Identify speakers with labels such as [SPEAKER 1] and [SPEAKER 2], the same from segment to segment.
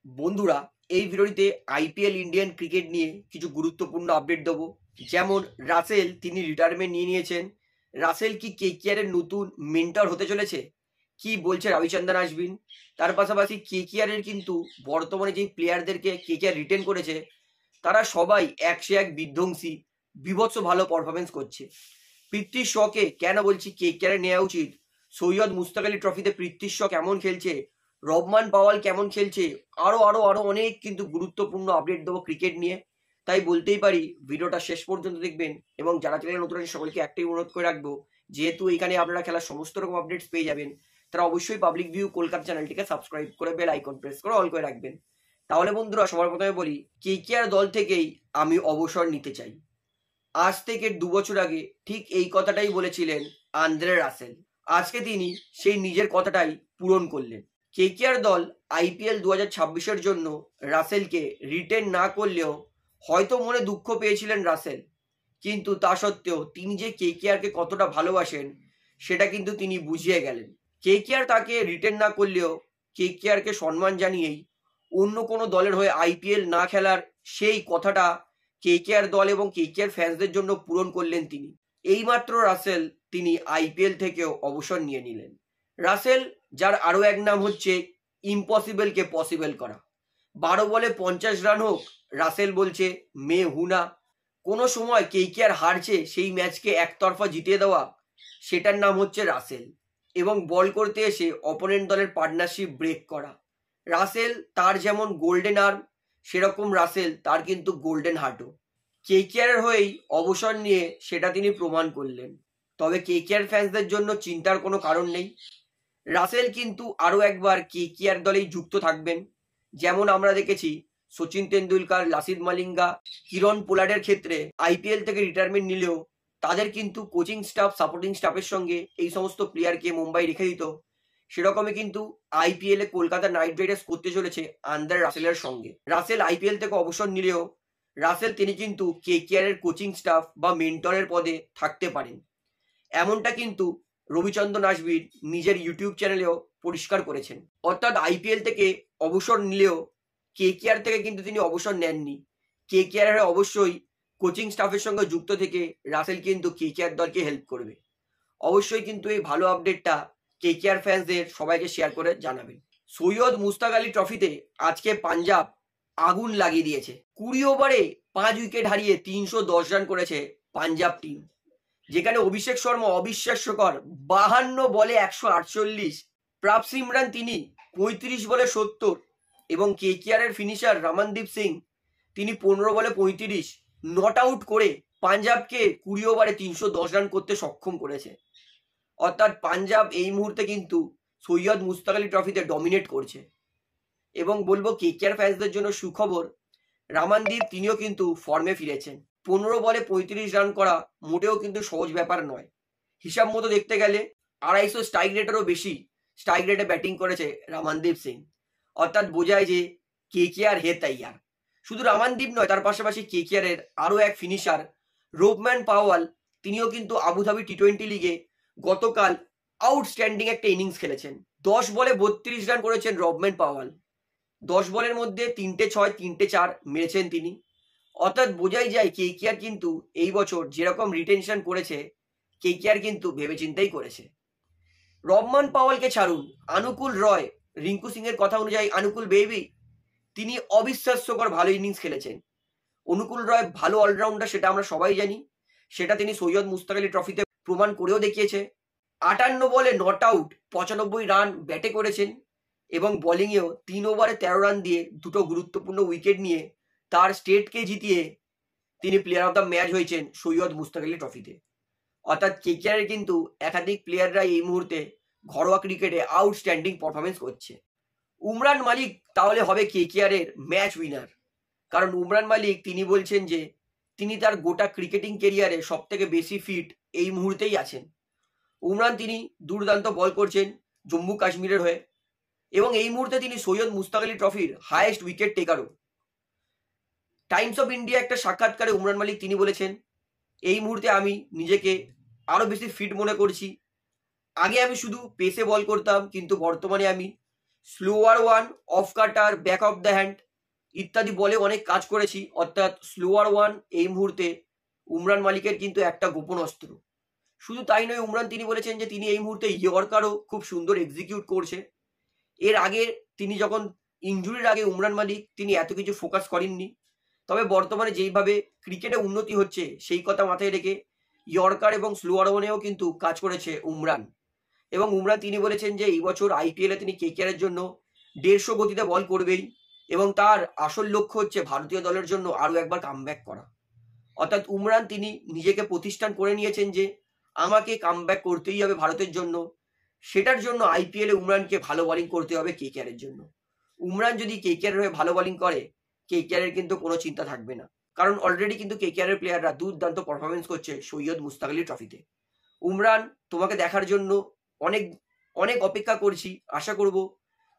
[SPEAKER 1] বন্ধুরা, এই ভিডিওটিতে আইপিএল ইন্ডিয়ান ক্রিকেট নিয়ে কিছু গুরুত্বপূর্ণ আপডেট দেবো। যেমন রাসেল তিনি রিটায়ারমেন্ট নিয়ে নিয়েছেন। রাসেল কি কেকেআরের নতুন মেন্টর হতে চলেছে, কি বলছে রবিচন্দ্রন আশ্বিন। তার পাশাপাশি কেকেআরের কিন্তু বর্তমানে যেই প্লেয়ারদেরকে কেকেআর রিটেন করেছে তারা সবাই একশো এক বিধ্বংসী বীভৎস ভালো পারফরমেন্স করছে। পৃথ্বী শকে কেন বলছি কেকেআর নেওয়া উচিত, সৈয়দ মুস্তাক আলী ট্রফিতে পৃথ্বী শ কেমন খেলছে, রবমান পাওয়াল কেমন খেলছে, আরো আরো আরো অনেক কিন্তু গুরুত্বপূর্ণ আপডেট দেবো ক্রিকেট নিয়ে। তাই বলতেই পারি ভিডিওটা শেষ পর্যন্ত দেখবেন এবং যারা চ্যানেলে নতুন আছে সকলকে একটাই অনুরোধ করে রাখবো, যেহেতু এখানে আপনারা খেলার সমস্ত রকম আপডেটস পেয়ে যাবেন, তারা অবশ্যই পাবলিক ভিউ কলকাতা চ্যানেলটিকে সাবস্ক্রাইব করে বেল আইকন প্রেস করে অল করে রাখবেন। তাহলে বন্ধুরা, সবার প্রথমে বলি কেকেআর দল থেকেই আমি অবসর নিতে চাই। আজ থেকে 2 বছর আগে ঠিক এই কথাটাই বলেছিলেন আন্দ্রে রাসেল। আজকে তিনি সেই নিজের কথাটাই পূরণ করলেন। কেকেআর দল আইপিএল 2026-এর জন্য রাসেলকে রিটেন না করলেও হয়তো মনে দুঃখ পেয়েছিলেন রাসেল, কিন্তু তা সত্ত্বেও তিনি যে কেকেআরকে কতটা ভালোবাসেন সেটা কিন্তু তিনি বুঝিয়ে গেলেন। কেকেআর তাকে রিটেন না করলেও কেকেআরকে সম্মান জানিয়েই অন্য কোনো দলের হয়ে আইপিএল না খেলার সেই কথাটা কেকেআর দল এবং কেকেআর ফ্যান্সদের জন্য পূরণ করলেন তিনি। এইমাত্র রাসেল তিনি আইপিএল থেকেও অবসর নিয়ে নিলেন। রাসেল, যার আরো এক নাম হচ্ছে ইম্পসিবলকে পসিবল করা। 12 বলে 50 রান হোক, রাসেল বলছে মে হুনা। কোনো সময় কেকেআর হারছে সেই ম্যাচকে একতরফা জিতিয়ে দেওয়া, সেটার নাম হচ্ছে রাসেল। এবং বল করতে এসে অপোনেন্ট দলের পার্টনারশিপ ব্রেক করা। রাসেল তার যেমন গোল্ডেন আর্ম, সেরকম রাসেল তার কিন্তু গোল্ডেন হার্টও। কেকেআর হয়েই অবসর নিয়ে সেটা তিনি প্রমাণ করলেন। তবে কেকেআর ফ্যান্সদের জন্য চিন্তার কোনো কারণ নেই। রাসেল কিন্তু আরো একবার কেকেআর দলেই যুক্ত থাকবেন। যেমন আমরা দেখেছি সচিন তেন্ডুলকার, লাসিদ মালিঙ্গা, কিরণ পোলার্ডের ক্ষেত্রে আইপিএল থেকে রিটায়ারমেন্ট নিলেও তাদের কিন্তু কোচিং স্টাফ, সাপোর্টিং স্টাফের সঙ্গে এই সমস্ত প্লেয়ারকে মুম্বাই রেখে দিত। সেরকমই কিন্তু আইপিএল এ কলকাতা নাইট রাইডার্স করতে চলেছে আন্দ্রে রাসেলের সঙ্গে। রাসেল আইপিএল থেকে অবসর নিলেও রাসেল তিনি কিন্তু কেকেআর এর কোচিং স্টাফ বা মেন্টরের পদে থাকতে পারেন, এমনটা কিন্তু রবিচন্দ্রন আশ্বিন নিজের ইউটিউব চ্যানেলেও পরিষ্কার করেছেন। অর্থাৎ আইপিএল থেকে অবসর নিলেও কেকেআর থেকে কিন্তু তিনি অবসর নেননি। কেকেআর এর অবশ্যই কোচিং স্টাফের সঙ্গে যুক্ত থেকে রাসেল কিন্তু কেকেআর দলকে হেল্প করবে। অবশ্যই কিন্তু এই ভালো আপডেটটা কেকেআর ফ্যান্সদের সবাইকে শেয়ার করে জানাবেন। সৈয়দ মুস্তাক আলী ট্রফিতে আজকে পাঞ্জাব আগুন লাগিয়ে দিয়েছে। 20 ওভারে 5 উইকেট হারিয়ে 310 রান করেছে পাঞ্জাব টিম, যেখানে অভিষেক শর্মা অবিশ্বাস্যকর 52 বলে 148, প্রাপ সিমরান তিনি 35 বলে 70 এবং কেকেআর এর ফিনিশার রমনদীপ সিং তিনি 15 বলে 35 নট আউট করে পাঞ্জাবকে 20 ওভারে 310 রান করতে সক্ষম করেছে। অর্থাৎ পাঞ্জাব এই মুহূর্তে কিন্তু সৈয়দ মুস্তাক আলী ট্রফিতে ডমিনেট করছে। এবং বলবো কেকেআর ফ্যান্সদের জন্য সুখবর, রমনদীপ তিনিও কিন্তু ফর্মে ফিরেছেন। 15 বলে 35 রান করা মোটেও কিন্তু সহজ ব্যাপার নয়। হিসাব মতো দেখতে গেলে 250 স্ট্রাইক রেটেরও বেশি স্ট্রাইক রেটে ব্যাটিং করেছে রমনদীপ সিং। অর্থাৎ বোঝায় যে কেকেআর হে তাইয়ার। শুধু রমনদীপ নয়, তার পাশাপাশি কেকেআর এর আরো এক ফিনিশার রবমান পাওয়াল তিনিও কিন্তু আবুধাবি টি20 লিগে গতকাল আউটস্ট্যান্ডিং একটা ইনিংস খেলেছেন। 10 বলে 32 রান করেছেন রবমান পাওয়াল। 10 বলের মধ্যে 3টে 6, 3টে 4 মেরেছেন তিনি। অর্থাৎ বোঝাই যায় কেকেআর কিন্তু এই বছর যেরকম রিটেনশন করেছে কেকেআর কিন্তু ভেবেচিন্তেই করেছে। রবমান পাওয়ালকে ছাড়ুন, অনুকূল রয়, রিঙ্কু সিং এর কথা অনুযায়ী অনুকূল বেবি তিনি অবিশ্বাস্যকর ভালো ইনিংস খেলেছেন। অনুকূল রয় ভালো অলরাউন্ডার, সেটা আমরা সবাই জানি। সেটা তিনি সৈয়দ মুস্তাক আলী ট্রফিতে প্রমাণ করেও দেখিয়েছে। 58 বলে নট আউট 95 রান ব্যাটে করেছেন এবং বোলিংয়েও 3 ওভারে 13 রান দিয়ে দুটো গুরুত্বপূর্ণ উইকেট নিয়ে তার স্টেটকে জিতিয়ে তিনি প্লেয়ার অফ দ্য ম্যাচ হয়েছেন সৈয়দ মুস্তাক আলী ট্রফিতে। অর্থাৎ কেকেআর এর কিন্তু একাধিক প্লেয়াররা এই মুহূর্তে ঘরোয়া ক্রিকেটে আউটস্ট্যান্ডিং পারফরমেন্স করছে। উমরান মালিক তাহলে হবে কেকেআর এর ম্যাচ উইনার, কারণ উমরান মালিক তিনি বলছেন যে তিনি তার গোটা ক্রিকেটিং কেরিয়ারে সব থেকে বেশি ফিট এই মুহূর্তেই আছেন। উমরান তিনি দুর্দান্ত বল করছেন জম্মু কাশ্মীরের হয়ে এবং এই মুহূর্তে তিনি সৈয়দ মুস্তাক আলী ট্রফির হাইয়েস্ট উইকেট টেকারও। টাইমস অফ ইন্ডিয়া একটা সাক্ষাৎকারে উমরান মালিক তিনি বলেছেন, এই মুহূর্তে আমি নিজেকে আরো বেশি ফিট মনে করছি। আগে আমি শুধু পেসে বল করতাম, কিন্তু বর্তমানে আমি slower one, of cutter, back of the hand ইত্যাদি বলে অনেক কাজ করেছি। অর্থাৎ স্লোয়ার ওয়ান এই মুহূর্তে উমরান মালিকের কিন্তু একটা গোপন অস্ত্র। শুধু তাই নয়, উমরান তিনি বলেছেন যে তিনি এই মুহূর্তে ইয়র্কারও খুব সুন্দর এক্সিকিউট করছে। এর আগে তিনি যখন ইনজুরির আগে উমরান মালিক তিনি এত কিছু ফোকাস করেননি, তবে বর্তমানে যেইভাবে ক্রিকেটে উন্নতি হচ্ছে সেই কথা মাথায় রেখে ইয়র্কার এবং স্লোয়ার ওয়ানেও কিন্তু কাজ করেছে উমরান। এবং উমরান তিনি বলেছেন যে এই বছর আইপিএলে তিনি কেকেআরের জন্য 150 গতিতে বল করবেই এবং তার আসল লক্ষ্য হচ্ছে ভারতীয় দলের জন্য আরও একবার কামব্যাক করা। অর্থাৎ উমরান তিনি নিজেকে প্রতিষ্ঠান করে নিয়েছেন যে আমাকে কামব্যাক করতেই হবে ভারতের জন্য। সেটার জন্য আইপিএলে উমরানকে ভালো বোলিং করতে হবে কেকেআরের জন্য। উমরান যদি কেকেআরের হয়ে ভালো বোলিং করে, কেকেআরের কিন্তু কোনো চিন্তা থাকবে না, কারণ অলরেডি কিন্তু কেকেআরের প্লেয়াররা দুর্দান্ত পারফরমেন্স করছে সৈয়দ মুস্তাক আলী ট্রফিতে। উমরান, তোমাকে দেখার জন্য অনেক অনেক অপেক্ষা করছি। আশা করব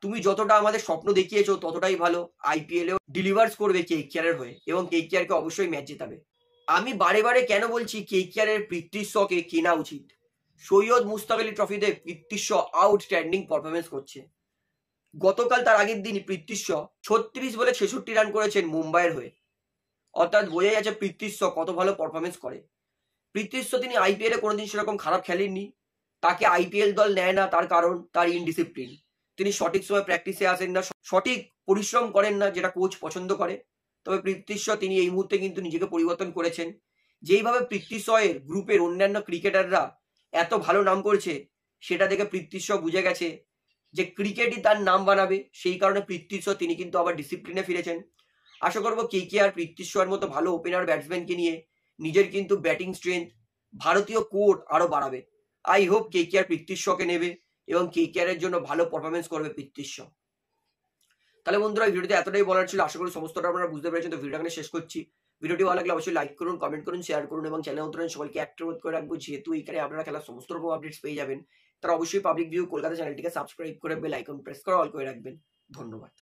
[SPEAKER 1] তুমি যতটা আমাদের স্বপ্ন দেখিয়েছো ততটাই ভালো আইপিএলেও ডেলিভার্স করবে কেকেআরের হয়ে এবং কেকেআরকে অবশ্যই ম্যাচ জেতাবে। আমি বারে বারে কেন বলছি কেকেআরের পৃথ্বী শকে কেনা উচিত। সৈয়দ মুস্তাক আলী ট্রফিতে পৃথ্বী শ আউটস্ট্যান্ডিং পারফরমেন্স করছে। গতকাল তার আগের দিনই পৃথ্বী শ 36 বলে 66 রান করেছেন মুম্বাইয়ের হয়ে। অর্থাৎ বোঝা যাচ্ছে পৃথ্বী শ কত ভালো পারফরমেন্স করে। পৃথ্বী শ তিনি আইপিএলে কোনোদিন সেরকম খারাপ খেলেননি। তাকে আইপিএল দল নেয় না তার কারণ তার ইনডিসিপ্লিন। তিনি সঠিক সময় প্র্যাকটিসে আসেন না, সঠিক পরিশ্রম করেন না যেটা কোচ পছন্দ করে। তবে পৃথ্বী শ তিনি এই মুহূর্তে কিন্তু নিজেকে পরিবর্তন করেছেন। যেইভাবে পৃথ্বী শ এর গ্রুপের অন্যান্য ক্রিকেটাররা এত ভালো নাম করছে, সেটা দেখে পৃথ্বী শ বুঝে গেছে যে ক্রিকেটই তার নাম বানাবে। সেই কারণে পৃথ্বী শ তিনি কিন্তু আবার ডিসিপ্লিনে ফিরেছেন। আশা করবো কেকেআর পৃথ্বী শর মতো ভালো ওপেনার ব্যাটসম্যানকে নিয়ে নিজের কিন্তু ব্যাটিং স্ট্রেংথ, ভারতীয় কোর আরো বাড়াবে। আই হোপ কেকেআর পৃথ্বী শকে নেবে এবং কেকেআর এর জন্য ভালো পারফরমেন্স করবে পৃথ্বী শ। তাহলে বন্ধুরা, ভিডিওতে এতটাই বলার ছিল। আশা করি সমস্তটা আপনারা বুঝতে পেরেছেন। তো ভিডিওটা এখানে শেষ করছি। ভিডিওটি ভালো লাগলে অবশ্যই লাইক করুন, কমেন্ট করুন, শেয়ার করুন এবং চ্যানেল নতুন সবাইকে অ্যাক্টিভ করে রাখবো। যেহেতু এখানে আপনারা খেলার সমস্ত রকম আপডেটস পেয়ে যাবেন, তারা অবশ্যই পাবলিক ভিউ কলকাতা চ্যানেলটিকে সাবস্ক্রাইব করে বেল আইকন প্রেস করে অল করে রাখবেন। ধন্যবাদ।